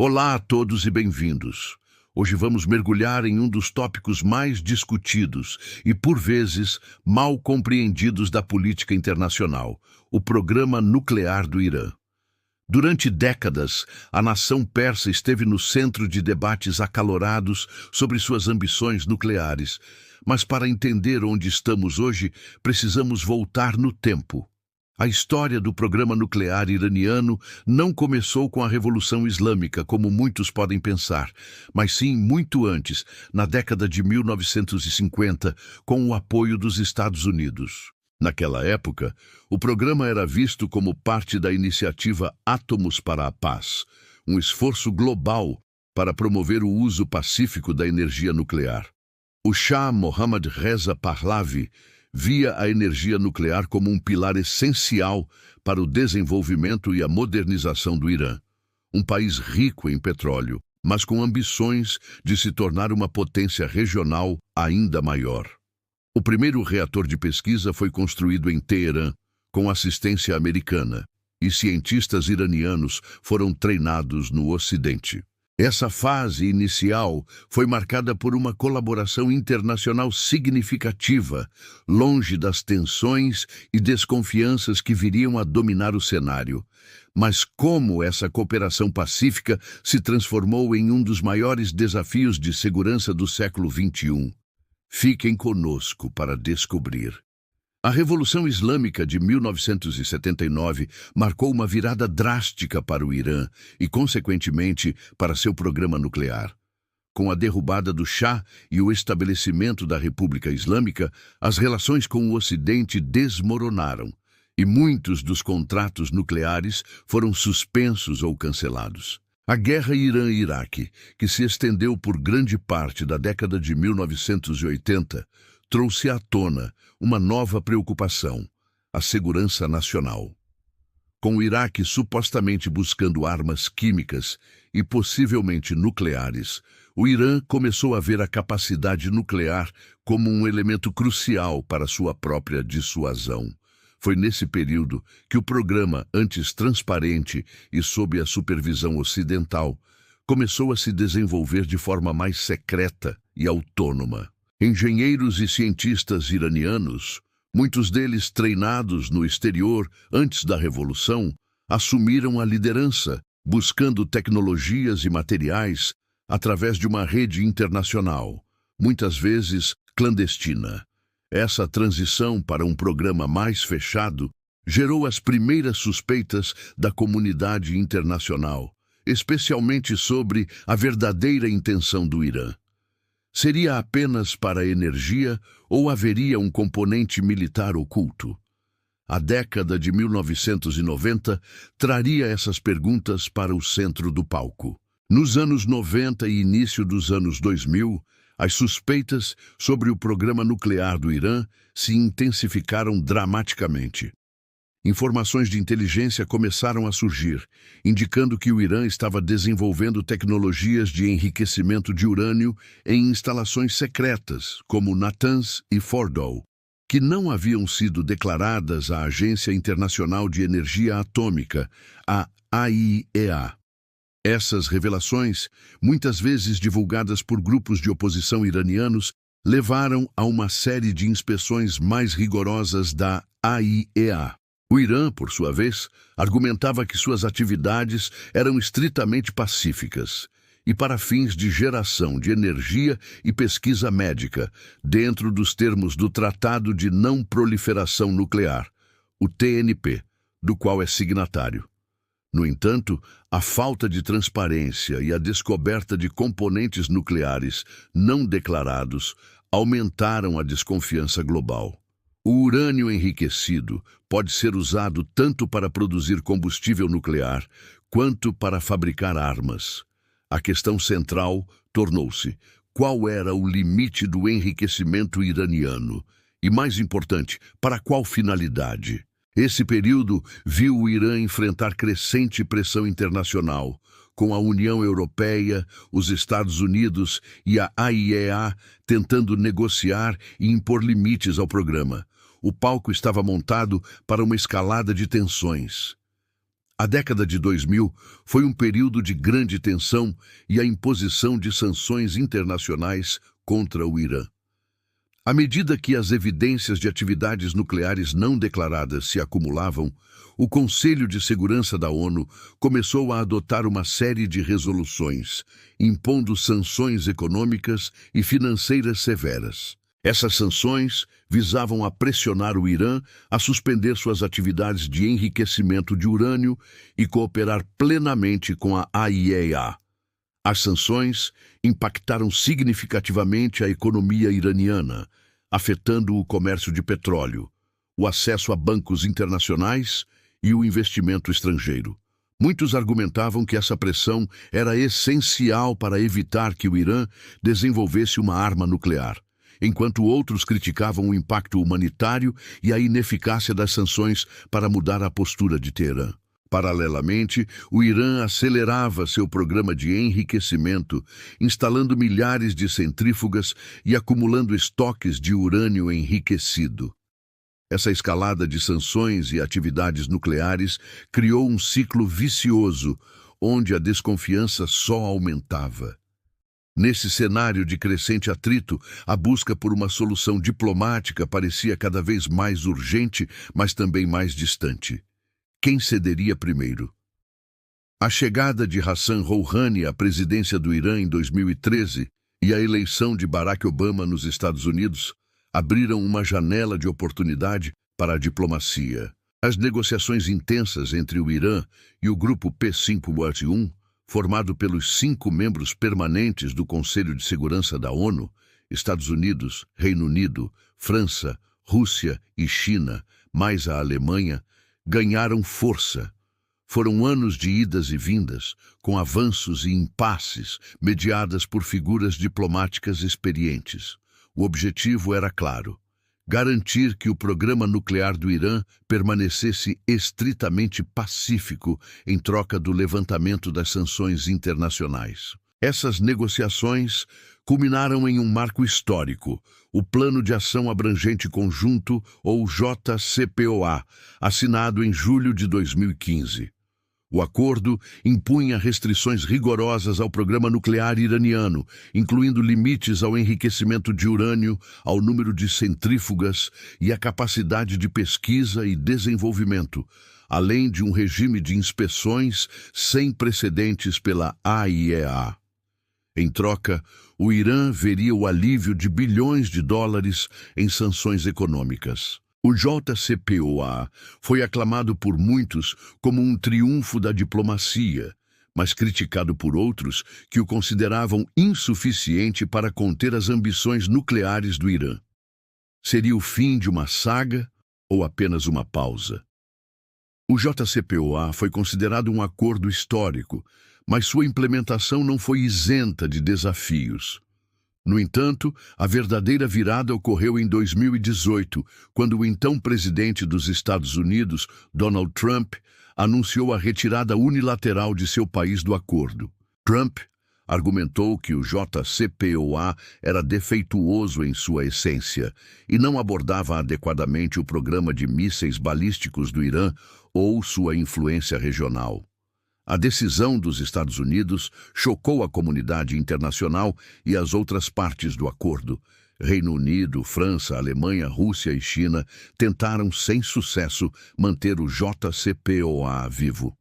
Olá a todos e bem-vindos. Hoje vamos mergulhar em um dos tópicos mais discutidos e, por vezes, mal compreendidos da política internacional, o programa nuclear do Irã. Durante décadas, a nação persa esteve no centro de debates acalorados sobre suas ambições nucleares, mas para entender onde estamos hoje, precisamos voltar no tempo. A história do programa nuclear iraniano não começou com a Revolução Islâmica, como muitos podem pensar, mas sim muito antes, na década de 1950, com o apoio dos Estados Unidos. Naquela época, o programa era visto como parte da iniciativa Átomos para a Paz, um esforço global para promover o uso pacífico da energia nuclear. O Shah Mohammad Reza Pahlavi via a energia nuclear como um pilar essencial para o desenvolvimento e a modernização do Irã, um país rico em petróleo, mas com ambições de se tornar uma potência regional ainda maior. O primeiro reator de pesquisa foi construído em Teherã, com assistência americana, e cientistas iranianos foram treinados no Ocidente. Essa fase inicial foi marcada por uma colaboração internacional significativa, longe das tensões e desconfianças que viriam a dominar o cenário. Mas como essa cooperação pacífica se transformou em um dos maiores desafios de segurança do século XXI? Fiquem conosco para descobrir. A Revolução Islâmica de 1979 marcou uma virada drástica para o Irã e, consequentemente, para seu programa nuclear. Com a derrubada do Shah e o estabelecimento da República Islâmica, as relações com o Ocidente desmoronaram e muitos dos contratos nucleares foram suspensos ou cancelados. A guerra Irã-Iraque, que se estendeu por grande parte da década de 1980, trouxe à tona uma nova preocupação: a segurança nacional. Com o Iraque supostamente buscando armas químicas e possivelmente nucleares, o Irã começou a ver a capacidade nuclear como um elemento crucial para sua própria dissuasão. Foi nesse período que o programa, antes transparente e sob a supervisão ocidental, começou a se desenvolver de forma mais secreta e autônoma. Engenheiros e cientistas iranianos, muitos deles treinados no exterior antes da Revolução, assumiram a liderança, buscando tecnologias e materiais através de uma rede internacional, muitas vezes clandestina. Essa transição para um programa mais fechado gerou as primeiras suspeitas da comunidade internacional, especialmente sobre a verdadeira intenção do Irã. Seria apenas para a energia ou haveria um componente militar oculto? A década de 1990 traria essas perguntas para o centro do palco. Nos anos 90 e início dos anos 2000, as suspeitas sobre o programa nuclear do Irã se intensificaram dramaticamente. Informações de inteligência começaram a surgir, indicando que o Irã estava desenvolvendo tecnologias de enriquecimento de urânio em instalações secretas, como Natanz e Fordow, que não haviam sido declaradas à Agência Internacional de Energia Atômica, a AIEA. Essas revelações, muitas vezes divulgadas por grupos de oposição iranianos, levaram a uma série de inspeções mais rigorosas da AIEA. O Irã, por sua vez, argumentava que suas atividades eram estritamente pacíficas e para fins de geração de energia e pesquisa médica, dentro dos termos do Tratado de Não Proliferação Nuclear, o TNP, do qual é signatário. No entanto, a falta de transparência e a descoberta de componentes nucleares não declarados aumentaram a desconfiança global. O urânio enriquecido pode ser usado tanto para produzir combustível nuclear quanto para fabricar armas. A questão central tornou-se: qual era o limite do enriquecimento iraniano? E, mais importante, para qual finalidade? Esse período viu o Irã enfrentar crescente pressão internacional, com a União Europeia, os Estados Unidos e a AIEA tentando negociar e impor limites ao programa. O palco estava montado para uma escalada de tensões. A década de 2000 foi um período de grande tensão e a imposição de sanções internacionais contra o Irã. À medida que as evidências de atividades nucleares não declaradas se acumulavam, o Conselho de Segurança da ONU começou a adotar uma série de resoluções, impondo sanções econômicas e financeiras severas. Essas sanções visavam a pressionar o Irã a suspender suas atividades de enriquecimento de urânio e cooperar plenamente com a AIEA. As sanções impactaram significativamente a economia iraniana, afetando o comércio de petróleo, o acesso a bancos internacionais e o investimento estrangeiro. Muitos argumentavam que essa pressão era essencial para evitar que o Irã desenvolvesse uma arma nuclear, enquanto outros criticavam o impacto humanitário e a ineficácia das sanções para mudar a postura de Teherã. Paralelamente, o Irã acelerava seu programa de enriquecimento, instalando milhares de centrífugas e acumulando estoques de urânio enriquecido. Essa escalada de sanções e atividades nucleares criou um ciclo vicioso, onde a desconfiança só aumentava. Nesse cenário de crescente atrito, a busca por uma solução diplomática parecia cada vez mais urgente, mas também mais distante. Quem cederia primeiro? A chegada de Hassan Rouhani à presidência do Irã em 2013 e a eleição de Barack Obama nos Estados Unidos abriram uma janela de oportunidade para a diplomacia. As negociações intensas entre o Irã e o grupo P5+1, formado pelos 5 membros permanentes do Conselho de Segurança da ONU, Estados Unidos, Reino Unido, França, Rússia e China, mais a Alemanha, ganharam força. Foram anos de idas e vindas, com avanços e impasses, mediadas por figuras diplomáticas experientes. O objetivo era claro: garantir que o programa nuclear do Irã permanecesse estritamente pacífico em troca do levantamento das sanções internacionais. Essas negociações culminaram em um marco histórico, o Plano de Ação Abrangente Conjunto, ou JCPOA, assinado em julho de 2015. O acordo impunha restrições rigorosas ao programa nuclear iraniano, incluindo limites ao enriquecimento de urânio, ao número de centrífugas e à capacidade de pesquisa e desenvolvimento, além de um regime de inspeções sem precedentes pela AIEA. Em troca, o Irã veria o alívio de bilhões de dólares em sanções econômicas. O JCPOA foi aclamado por muitos como um triunfo da diplomacia, mas criticado por outros que o consideravam insuficiente para conter as ambições nucleares do Irã. Seria o fim de uma saga ou apenas uma pausa? O JCPOA foi considerado um acordo histórico, mas sua implementação não foi isenta de desafios. No entanto, a verdadeira virada ocorreu em 2018, quando o então presidente dos Estados Unidos, Donald Trump, anunciou a retirada unilateral de seu país do acordo. Trump argumentou que o JCPOA era defeituoso em sua essência e não abordava adequadamente o programa de mísseis balísticos do Irã ou sua influência regional. A decisão dos Estados Unidos chocou a comunidade internacional e as outras partes do acordo. Reino Unido, França, Alemanha, Rússia e China tentaram sem sucesso manter o JCPOA vivo.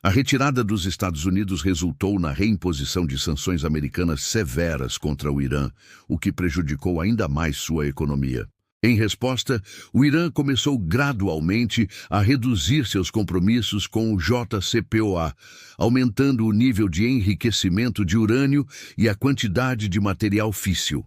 A retirada dos Estados Unidos resultou na reimposição de sanções americanas severas contra o Irã, o que prejudicou ainda mais sua economia. Em resposta, o Irã começou gradualmente a reduzir seus compromissos com o JCPOA, aumentando o nível de enriquecimento de urânio e a quantidade de material físsil.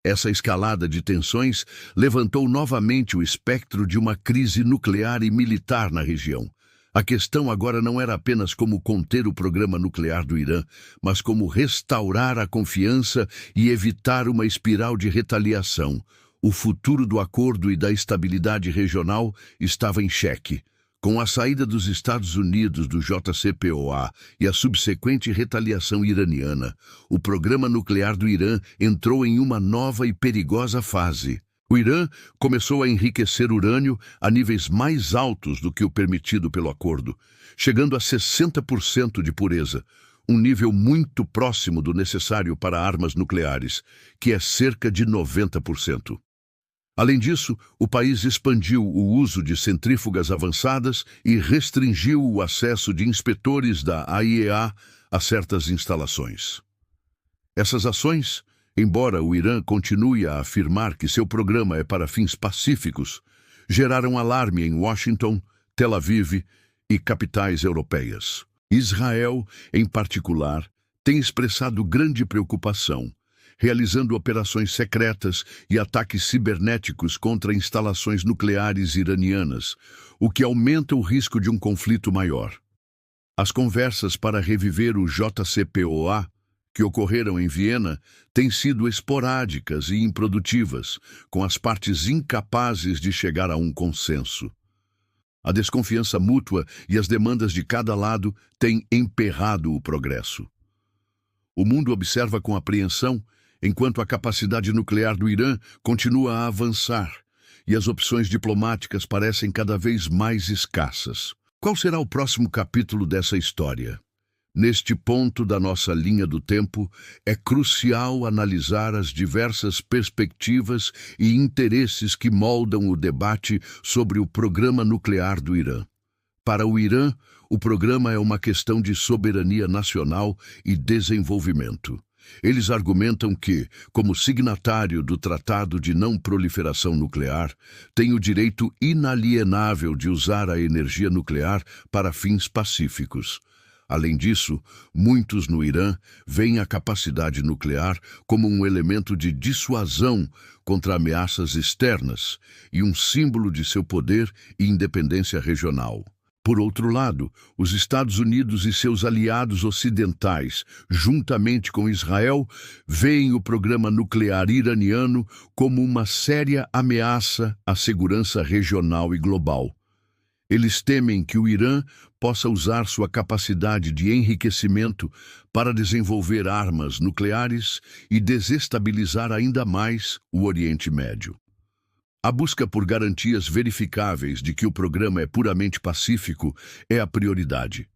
Essa escalada de tensões levantou novamente o espectro de uma crise nuclear e militar na região. A questão agora não era apenas como conter o programa nuclear do Irã, mas como restaurar a confiança e evitar uma espiral de retaliação. O futuro do acordo e da estabilidade regional estava em xeque. Com a saída dos Estados Unidos do JCPOA e a subsequente retaliação iraniana, o programa nuclear do Irã entrou em uma nova e perigosa fase. O Irã começou a enriquecer urânio a níveis mais altos do que o permitido pelo acordo, chegando a 60% de pureza, um nível muito próximo do necessário para armas nucleares, que é cerca de 90%. Além disso, o país expandiu o uso de centrífugas avançadas e restringiu o acesso de inspetores da AIEA a certas instalações. Essas ações, embora o Irã continue a afirmar que seu programa é para fins pacíficos, geraram alarme em Washington, Tel Aviv e capitais europeias. Israel, em particular, tem expressado grande preocupação, realizando operações secretas e ataques cibernéticos contra instalações nucleares iranianas, o que aumenta o risco de um conflito maior. As conversas para reviver o JCPOA, que ocorreram em Viena, têm sido esporádicas e improdutivas, com as partes incapazes de chegar a um consenso. A desconfiança mútua e as demandas de cada lado têm emperrado o progresso. O mundo observa com apreensão enquanto a capacidade nuclear do Irã continua a avançar e as opções diplomáticas parecem cada vez mais escassas. Qual será o próximo capítulo dessa história? Neste ponto da nossa linha do tempo, é crucial analisar as diversas perspectivas e interesses que moldam o debate sobre o programa nuclear do Irã. Para o Irã, o programa é uma questão de soberania nacional e desenvolvimento. Eles argumentam que, como signatário do Tratado de Não Proliferação Nuclear, tem o direito inalienável de usar a energia nuclear para fins pacíficos. Além disso, muitos no Irã veem a capacidade nuclear como um elemento de dissuasão contra ameaças externas e um símbolo de seu poder e independência regional. Por outro lado, os Estados Unidos e seus aliados ocidentais, juntamente com Israel, veem o programa nuclear iraniano como uma séria ameaça à segurança regional e global. Eles temem que o Irã possa usar sua capacidade de enriquecimento para desenvolver armas nucleares e desestabilizar ainda mais o Oriente Médio. A busca por garantias verificáveis de que o programa é puramente pacífico é a prioridade.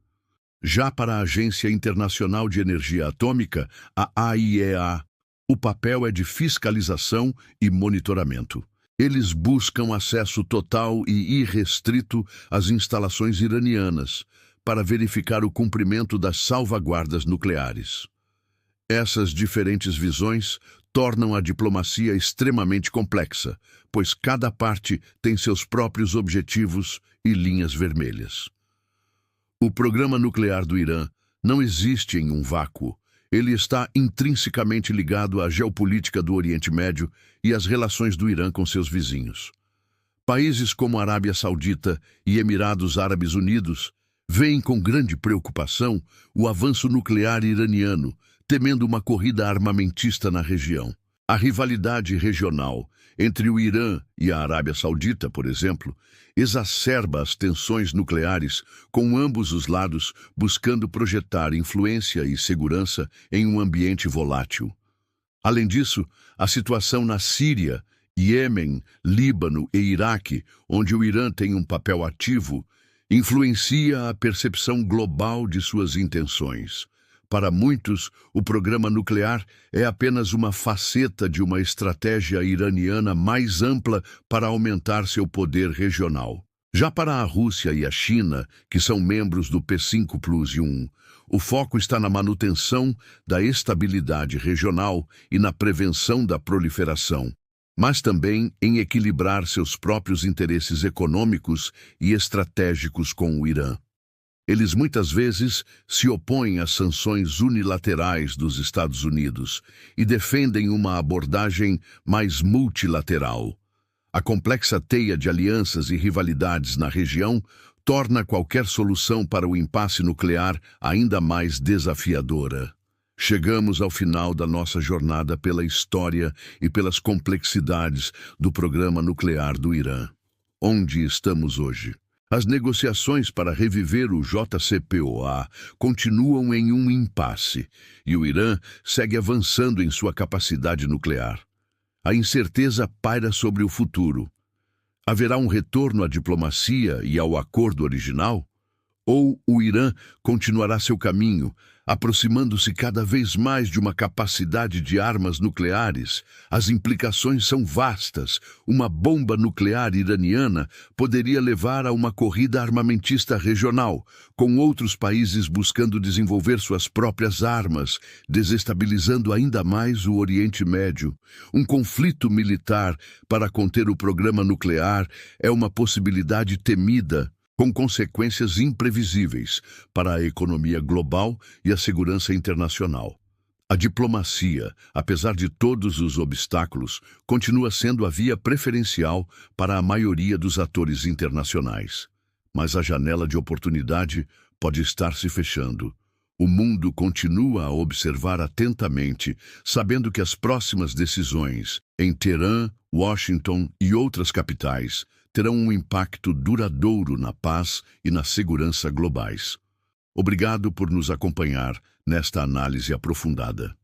Já para a Agência Internacional de Energia Atômica, a AIEA, o papel é de fiscalização e monitoramento. Eles buscam acesso total e irrestrito às instalações iranianas para verificar o cumprimento das salvaguardas nucleares. Essas diferentes visões tornam a diplomacia extremamente complexa, pois cada parte tem seus próprios objetivos e linhas vermelhas. O programa nuclear do Irã não existe em um vácuo. Ele está intrinsecamente ligado à geopolítica do Oriente Médio e às relações do Irã com seus vizinhos. Países como a Arábia Saudita e Emirados Árabes Unidos veem com grande preocupação o avanço nuclear iraniano, temendo uma corrida armamentista na região. A rivalidade regional entre o Irã e a Arábia Saudita, por exemplo, exacerba as tensões nucleares, com ambos os lados buscando projetar influência e segurança em um ambiente volátil. Além disso, a situação na Síria, Iêmen, Líbano e Iraque, onde o Irã tem um papel ativo, influencia a percepção global de suas intenções. Para muitos, o programa nuclear é apenas uma faceta de uma estratégia iraniana mais ampla para aumentar seu poder regional. Já para a Rússia e a China, que são membros do P5+1, o foco está na manutenção da estabilidade regional e na prevenção da proliferação, mas também em equilibrar seus próprios interesses econômicos e estratégicos com o Irã. Eles muitas vezes se opõem às sanções unilaterais dos Estados Unidos e defendem uma abordagem mais multilateral. A complexa teia de alianças e rivalidades na região torna qualquer solução para o impasse nuclear ainda mais desafiadora. Chegamos ao final da nossa jornada pela história e pelas complexidades do programa nuclear do Irã. Onde estamos hoje? As negociações para reviver o JCPOA continuam em um impasse e o Irã segue avançando em sua capacidade nuclear. A incerteza paira sobre o futuro. Haverá um retorno à diplomacia e ao acordo original? Ou o Irã continuará seu caminho, aproximando-se cada vez mais de uma capacidade de armas nucleares? As implicações são vastas. Uma bomba nuclear iraniana poderia levar a uma corrida armamentista regional, com outros países buscando desenvolver suas próprias armas, desestabilizando ainda mais o Oriente Médio. Um conflito militar para conter o programa nuclear é uma possibilidade temida, com consequências imprevisíveis para a economia global e a segurança internacional. A diplomacia, apesar de todos os obstáculos, continua sendo a via preferencial para a maioria dos atores internacionais. Mas a janela de oportunidade pode estar se fechando. O mundo continua a observar atentamente, sabendo que as próximas decisões em Teherã, Washington e outras capitais terão um impacto duradouro na paz e na segurança globais. Obrigado por nos acompanhar nesta análise aprofundada.